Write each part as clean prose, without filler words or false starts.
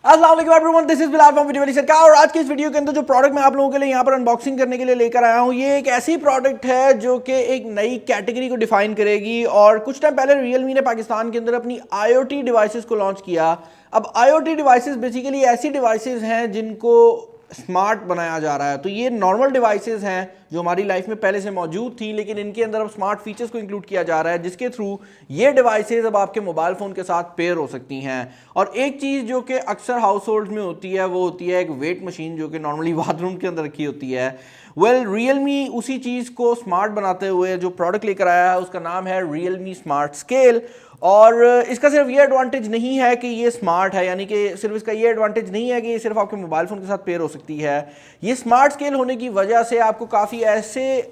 अस्सलाम वालेकुम everyone, this is Bilal from video सरकार। और आज की इस वीडियो के अंदर जो प्रोडक्ट मैं आप लोगों के लिए यहाँ पर अनबॉक्सिंग करने के लिए लेकर आया हूँ, ये एक ऐसी प्रोडक्ट है जो कि एक नई कैटेगरी को डिफाइन करेगी। और कुछ टाइम पहले रियलमी ने पाकिस्तान के अंदर अपनी IoT डिवाइसेस को लॉन्च किया। अब IoT डिवाइसेस बेसिकली ऐसी डिवाइसेस हैं जिनको स्मार्ट बनाया जा रहा है। तो ये नॉर्मल डिवाइसेस हैं जो हमारी लाइफ में पहले से मौजूद थी, लेकिन इनके अंदर अब स्मार्ट फीचर्स को इंक्लूड किया जा रहा है, जिसके थ्रू ये डिवाइसेस अब आपके मोबाइल फ़ोन के साथ पेयर हो सकती हैं। और एक चीज़ जो कि अक्सर हाउस होल्ड में होती है वो होती है एक वेट मशीन, जो कि नॉर्मली बाथरूम के अंदर रखी होती है। रियलमी उसी चीज़ को स्मार्ट बनाते हुए जो प्रोडक्ट लेकर आया है उसका नाम है रियलमी स्मार्ट स्केल। और इसका सिर्फ ये एडवांटेज नहीं है कि ये स्मार्ट है, यानी कि सिर्फ इसका ये एडवांटेज नहीं है कि ये सिर्फ आपके मोबाइल फ़ोन के साथ पेयर हो सकती है। ये स्मार्ट स्केल होने की वजह से आपको काफ़ी ऐसे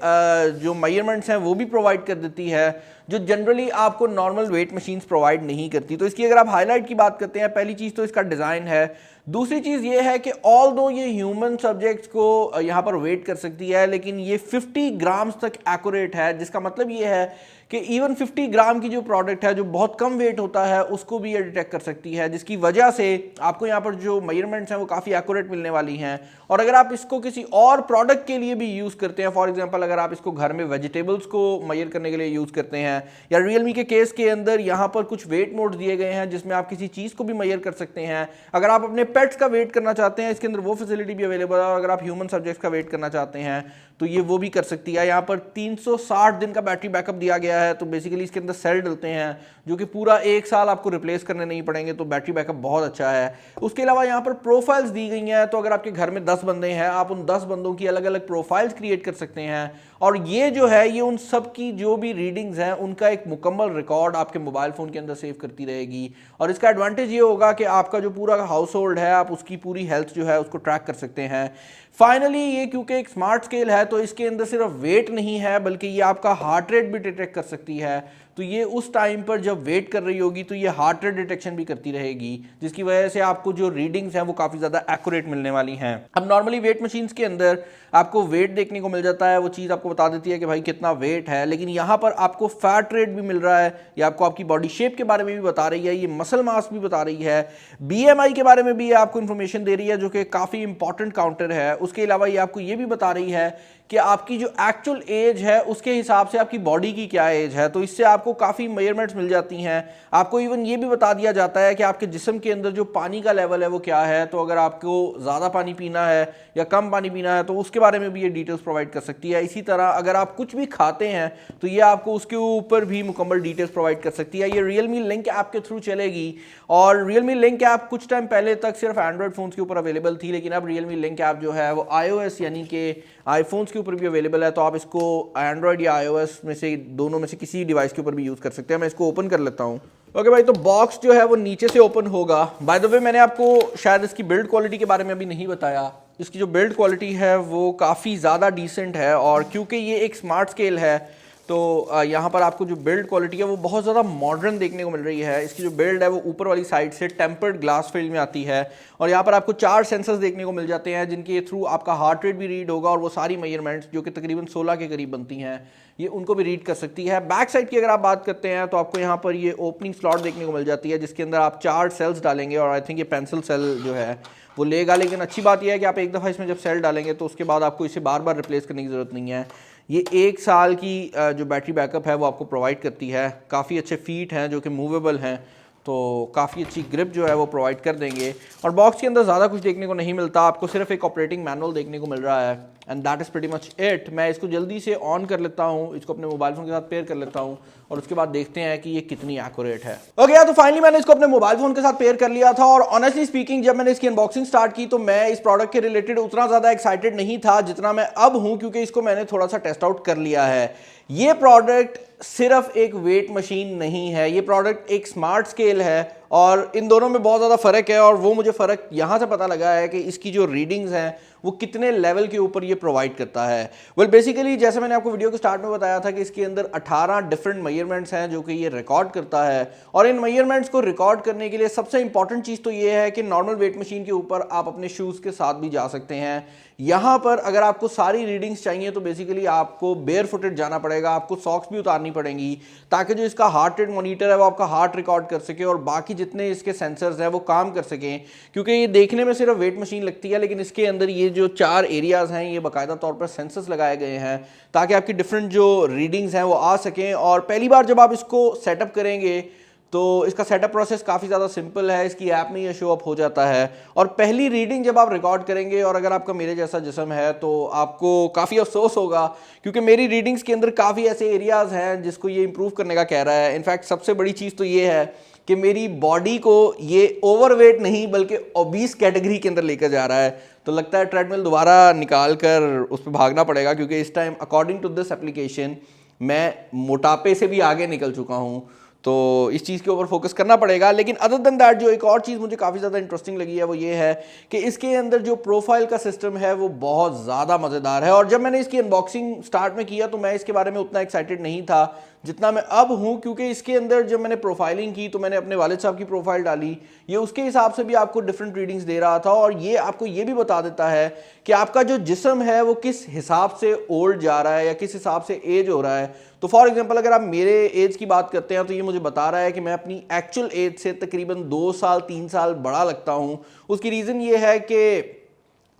जो मेजरमेंट्स हैं वो भी प्रोवाइड कर देती है जो जनरली आपको नॉर्मल वेट मशीन्स प्रोवाइड नहीं करती। तो इसकी अगर आप हाईलाइट की बात करते हैं, पहली चीज़ तो इसका डिज़ाइन है। दूसरी चीज़ ये है कि ऑल दो ये ह्यूमन सब्जेक्ट्स को यहाँ पर वेट कर सकती है, लेकिन ये 50 ग्राम्स तक एक्यूरेट है, जिसका मतलब ये है कि इवन 50 ग्राम की जो प्रोडक्ट है जो बहुत कम वेट होता है उसको भी ये डिटेक्ट कर सकती है, जिसकी वजह से आपको यहाँ पर जो मेजरमेंट्स हैं वो काफ़ी एक्यूरेट मिलने वाली हैं। और अगर आप इसको किसी और प्रोडक्ट के लिए भी यूज़ करते हैं, फॉर एग्जांपल अगर आप इसको घर में वेजिटेबल्स को मेजर करने के लिए यूज़ करते हैं, या रियलमी के केस के अंदर यहाँ पर कुछ वेट मोड्स दिए गए हैं जिसमें आप किसी चीज़ को भी मेजर कर सकते हैं। अगर आप अपने पेट्स का वेट करना चाहते हैं, इसके अंदर वो फैसिलिटी भी अवेलेबल है। और अगर आप ह्यूमन सब्जेक्ट्स का वेट करना चाहते हैं तो ये वो भी कर सकती है। यहाँ पर 360 दिन का बैटरी बैकअप दिया गया है। तो बेसिकली इसके अंदर सेल डलते हैं जो कि पूरा 1 साल आपको रिप्लेस करने नहीं पड़ेंगे, तो बैटरी बैकअप बहुत अच्छा है। उसके अलावा यहाँ पर प्रोफाइल्स दी गई हैं, तो अगर आपके घर में 10 बंदे हैं, आप उन 10 बंदों की अलग अलग प्रोफाइल्स क्रिएट कर सकते हैं। और ये जो है ये उन सब की जो भी रीडिंग्स हैं उनका एक मुकम्मल रिकॉर्ड आपके मोबाइल फ़ोन के अंदर सेव करती रहेगी। और इसका एडवांटेज ये होगा कि आपका जो पूरा हाउस होल्ड है आप उसकी पूरी हेल्थ जो है उसको ट्रैक कर सकते हैं। फाइनली ये क्योंकि एक स्मार्ट स्केल है तो इसके अंदर सिर्फ वेट नहीं है बल्कि ये आपका हार्ट रेट भी डिटेक्ट कर सकती है। तो ये उस टाइम पर जब वेट कर रही होगी तो ये हार्ट रेट डिटेक्शन भी करती रहेगी, जिसकी वजह से आपको जो रीडिंग्स हैं वो काफ़ी ज़्यादा एक्यूरेट मिलने वाली हैं। अब नॉर्मली वेट मशीन्स के अंदर आपको वेट देखने को मिल जाता है, वो चीज़ आपको बता देती है कि भाई कितना वेट है, लेकिन यहाँ पर आपको फैट रेट भी मिल रहा है, ये आपको आपकी बॉडी शेप के बारे में भी बता रही है, ये मसल मास भी बता रही है, BMI के बारे में भी ये आपको इन्फॉर्मेशन दे रही है जो कि काफ़ी इंपॉर्टेंट काउंटर है। उसके अलावा ये आपको ये भी बता रही है कि आपकी जो एक्चुअल एज है उसके हिसाब से आपकी बॉडी की क्या एज है। तो इससे आपको काफ़ी मेजरमेंट्स मिल जाती हैं। आपको इवन ये भी बता दिया जाता है कि आपके जिस्म के अंदर जो पानी का लेवल है वो क्या है। तो अगर आपको ज़्यादा पानी पीना है या कम पानी पीना है तो उसके बारे में भी ये डिटेल्स प्रोवाइड कर सकती है। इसी तरह अगर आप कुछ भी खाते हैं तो ये आपको उसके ऊपर भी मुकम्मल डिटेल्स प्रोवाइड कर सकती है। ये रियलमी लिंक ऐप के थ्रू चलेगी। और रियलमी लिंक ऐप कुछ टाइम पहले तक सिर्फ एंड्रॉयड फ़ोन्स के ऊपर अवेलेबल थी, लेकिन अब रियलमी लिंक ऐप जो है वो iOS यानी कि आईफोन्स के ऊपर भी अवेलेबल है। तो आप इसको एंड्रॉयड या iOS में से दोनों में से किसी डिवाइस के ऊपर भी यूज़ कर सकते हैं। मैं इसको ओपन कर लेता हूँ। ओके भाई, तो बॉक्स जो है वो नीचे से ओपन होगा। बाय द वे मैंने आपको शायद इसकी बिल्ड क्वालिटी के बारे में अभी नहीं बताया। इसकी जो बिल्ड क्वालिटी है वो काफ़ी ज़्यादा डिसेंट है, और क्योंकि ये एक स्मार्ट स्केल है तो यहाँ पर आपको जो बिल्ड क्वालिटी है वो बहुत ज़्यादा मॉडर्न देखने को मिल रही है। इसकी जो बिल्ड है वो ऊपर वाली साइड से टेम्पर्ड ग्लास फील्ड में आती है, और यहाँ पर आपको 4 सेंसर्स देखने को मिल जाते हैं जिनके थ्रू आपका हार्ट रेट भी रीड होगा, और वो सारी मेजरमेंट्स जो कि तकरीबन 16 के करीब बनती हैं ये उनको भी रीड कर सकती है। बैक साइड की अगर आप बात करते हैं तो आपको यहाँ पर ये ओपनिंग स्लॉट देखने को मिल जाती है जिसके अंदर आप 4 सेल्स डालेंगे, और आई थिंक ये पेंसिल सेल जो है वो लेगा। लेकिन अच्छी बात यह है कि आप एक दफ़ा इसमें जब सेल डालेंगे तो उसके बाद आपको इसे बार बार रिप्लेस करने की ज़रूरत नहीं है। ये 1 साल की जो बैटरी बैकअप है वो आपको प्रोवाइड करती है। काफ़ी अच्छे फीट हैं जो कि मूवेबल हैं, तो काफ़ी अच्छी ग्रिप जो है वो प्रोवाइड कर देंगे। और बॉक्स के अंदर ज़्यादा कुछ देखने को नहीं मिलता, आपको सिर्फ एक ऑपरेटिंग मैनुअल देखने को मिल रहा है, and that is pretty much it. मैं इसको जल्दी से ऑन कर लेता हूँ, इसको अपने मोबाइल फ़ोन के साथ पेयर कर लेता हूँ, और उसके बाद देखते हैं कि ये कितनी एक्यूरेट है। ओके, तो फाइनली मैंने इसको अपने मोबाइल फ़ोन के साथ पेयर कर लिया था। और ऑनेस्टली स्पीकिंग जब मैंने इसकी अनबॉक्सिंग स्टार्ट की तो मैं इस प्रोडक्ट के रिलेटेड उतना ज़्यादा एक्साइटेड नहीं था जितना मैं अब हूँ, क्योंकि इसको मैंने थोड़ा सा टेस्ट आउट कर लिया है। ये प्रोडक्ट सिर्फ एक वेट मशीन नहीं है, ये प्रोडक्ट एक स्मार्ट स्केल है, और इन दोनों में बहुत ज़्यादा फ़र्क है। और वो मुझे फ़र्क यहाँ से पता लगा है कि इसकी जो रीडिंग्स हैं वो कितने लेवल के ऊपर ये प्रोवाइड करता है। बेसिकली जैसे मैंने आपको वीडियो के स्टार्ट में बताया था कि इसके अंदर 18 डिफरेंट मेजरमेंट्स हैं जो कि ये रिकॉर्ड करता है। और इन मेजरमेंट्स को रिकॉर्ड करने के लिए सबसे इंपॉर्टेंट चीज़ तो ये है कि नॉर्मल वेट मशीन के ऊपर आप अपने शूज़ के साथ भी जा सकते हैं। यहाँ पर अगर आपको सारी रीडिंग्स चाहिए तो बेसिकली आपको बेयर फुटेड जाना पड़ेगा, आपको सॉक्स भी उतारनी पड़ेंगी ताकि जो इसका हार्ट रेट मॉनिटर है वो आपका हार्ट रिकॉर्ड कर सके, और बाकी जितने इसके सेंसर्स हैं वो काम कर सकें, क्योंकि ये देखने में सिर्फ वेट मशीन लगती है लेकिन इसके अंदर ये जो 4 एरियाज़ हैं ये बाकायदा तौर पर सेंसर्स लगाए गए हैं ताकि आपकी डिफरेंट जो रीडिंग्स हैं वो आ सकें। और पहली बार जब आप इसको सेटअप करेंगे तो इसका सेटअप प्रोसेस काफ़ी ज़्यादा सिंपल है, इसकी ऐप में ये शो अप हो जाता है। और पहली रीडिंग जब आप रिकॉर्ड करेंगे और अगर आपका मेरे जैसा जिस्म है तो आपको काफ़ी अफसोस होगा, क्योंकि मेरी रीडिंग्स के अंदर काफ़ी ऐसे एरियाज़ हैं जिसको ये इंप्रूव करने का कह रहा है। इनफैक्ट सबसे बड़ी चीज़ तो ये है कि मेरी बॉडी को ये ओवरवेट नहीं बल्कि ओबीस कैटेगरी के अंदर लेकर जा रहा है। तो लगता है ट्रेडमिल दोबारा निकाल कर उस पर भागना पड़ेगा, क्योंकि इस time according to this application मैं मोटापे से भी आगे निकल चुका हूँ। तो इस चीज़ के ऊपर फोकस करना पड़ेगा। लेकिन अदर देन दैट जो एक और चीज़ मुझे काफ़ी ज़्यादा इंटरेस्टिंग लगी है वो ये है कि इसके अंदर जो प्रोफाइल का सिस्टम है वो बहुत ज़्यादा मज़ेदार है। और जब मैंने इसकी अनबॉक्सिंग स्टार्ट में किया तो मैं इसके बारे में उतना एक्साइटेड नहीं था जितना मैं अब हूँ, क्योंकि इसके अंदर जब मैंने प्रोफाइलिंग की तो मैंने अपने वालिद साहब की प्रोफाइल डाली, ये उसके हिसाब से भी आपको डिफरेंट रीडिंग्स दे रहा था और ये आपको ये भी बता देता है कि आपका जो जिस्म है वो किस हिसाब से ओल्ड जा रहा है या किस हिसाब से एज हो रहा है। तो फॉर एग्जांपल अगर आप मेरे एज की बात करते हैं तो ये मुझे बता रहा है कि मैं अपनी एक्चुअल एज से तकरीबन 2 साल 3 साल बड़ा लगता हूँ। उसकी रीज़न ये है कि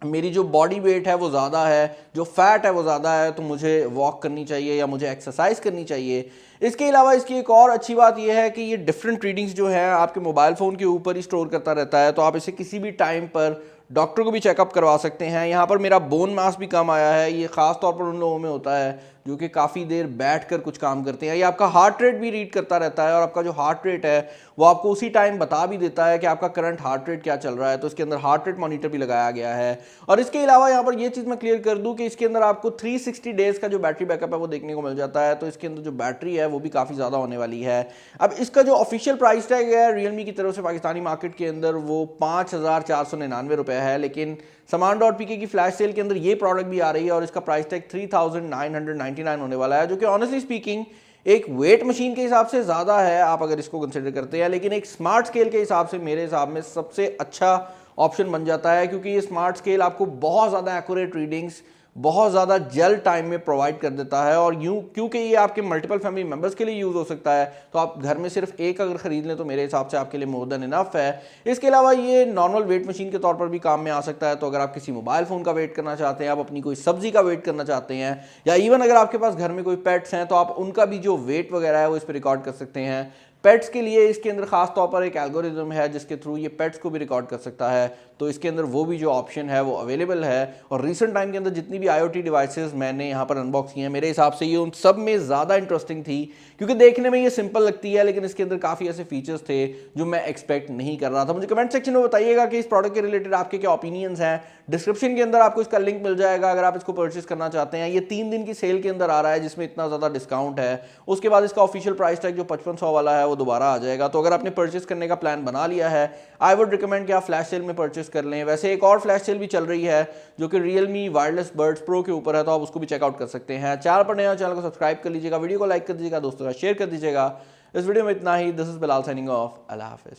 मेरी जो बॉडी वेट है वो ज़्यादा है, जो फैट है वो ज़्यादा है, तो मुझे वॉक करनी चाहिए या मुझे एक्सरसाइज करनी चाहिए। इसके अलावा इसकी एक और अच्छी बात यह है कि ये डिफरेंट रीडिंग्स जो है आपके मोबाइल फ़ोन के ऊपर ही स्टोर करता रहता है, तो आप इसे किसी भी टाइम पर डॉक्टर को भी चेकअप करवा सकते हैं। यहाँ पर मेरा बोन मास भी कम आया है, ये ख़ास तौर पर उन लोगों में होता है जो कि काफ़ी देर बैठकर कुछ काम करते हैं। ये आपका हार्ट रेट भी रीड करता रहता है और आपका जो हार्ट रेट है वो आपको उसी टाइम बता भी देता है कि आपका करंट हार्ट रेट क्या चल रहा है। तो इसके अंदर हार्ट रेट मॉनिटर भी लगाया गया है। और इसके अलावा यहाँ पर ये चीज़ मैं क्लियर कर दूँ कि इसके अंदर आपको 360 डेज़ का जो बैटरी बैकअप है वो देखने को मिल जाता है। तो इसके अंदर जो बैटरी है वो भी काफ़ी ज़्यादा होने वाली है। अब इसका जो ऑफिशियल प्राइस टैग है रियलमी की तरफ से पाकिस्तानी मार्केट के अंदर वो 5,499 रुपये है, लेकिन सामान.pk की फ्लैश सेल के अंदर ये प्रोडक्ट भी आ रही है और इसका प्राइस टैग 3,999 होने वाला है, जो कि ऑनेस्टली स्पीकिंग एक वेट मशीन के हिसाब से ज़्यादा है आप अगर इसको कंसिडर करते हैं, लेकिन एक स्मार्ट स्केल के हिसाब से मेरे हिसाब में सबसे अच्छा ऑप्शन बन जाता है, क्योंकि ये स्मार्ट स्केल आपको बहुत ज़्यादा एक्यूरेट रीडिंग्स बहुत ज़्यादा जल्द टाइम में प्रोवाइड कर देता है। और यूँ क्योंकि ये आपके मल्टीपल फैमिली मेम्बर्स के लिए यूज़ हो सकता है, तो आप घर में सिर्फ एक अगर ख़रीद लें तो मेरे हिसाब से आपके लिए मोर देन इनफ है। इसके अलावा ये नॉर्मल वेट मशीन के तौर पर भी काम में आ सकता है। तो अगर आप किसी मोबाइल फ़ोन का वेट करना चाहते हैं, आप अपनी कोई सब्ज़ी का वेट करना चाहते हैं, या इवन अगर आपके पास घर में कोई पेट्स हैं तो आप उनका भी जो वेट वगैरह है वो इस पर रिकॉर्ड कर सकते हैं। पेट्स के लिए इसके अंदर खास तौर पर एक एल्गोरिज्म है जिसके थ्रू ये पेट्स को भी रिकॉर्ड कर सकता है, तो इसके अंदर वो भी जो ऑप्शन है वो अवेलेबल है। और रिसेंट टाइम के अंदर जितनी भी IoT डिवाइसेस मैंने यहाँ पर अनबॉक्स किए हैं, मेरे हिसाब से ये उन सब में ज़्यादा इंटरेस्टिंग थी, क्योंकि देखने में ये सिंपल लगती है लेकिन इसके अंदर काफ़ी ऐसे फीचर्स थे जो मैं एक्सपेक्ट नहीं कर रहा था। मुझे कमेंट सेक्शन में बताइएगा कि इस प्रोडक्ट के रिलेटेड आपके क्या ओपिनियंस हैं। डिस्क्रिप्शन के अंदर आपको इसका लिंक मिल जाएगा अगर आप इसको परचेस करना चाहते हैं। ये 3 दिन की सेल के अंदर आ रहा है जिसमें इतना ज़्यादा डिस्काउंट है। उसके बाद इसका ऑफिशियल प्राइस टैग जो 5500 वाला है वो दोबारा आ जाएगा। तो अगर आपने परचेस करने का प्लान बना लिया है, आई वुड रिकमेंड कि आप फ्लैश सेल में परचेस कर लें। वैसे एक और फ्लैश सेल भी चल रही है जो कि रियलमी वायरलेस बड्स प्रो के ऊपर है, तो आप उसको भी चेकआउट कर सकते हैं। चैनल पर नया चैनल को सब्सक्राइब कर लीजिएगा, वीडियो को लाइक कर दीजिएगा, दोस्तों का शेयर कर दीजिएगा। इस वीडियो में इतना ही। This is Bilal signing off. अल्लाह हाफिज़।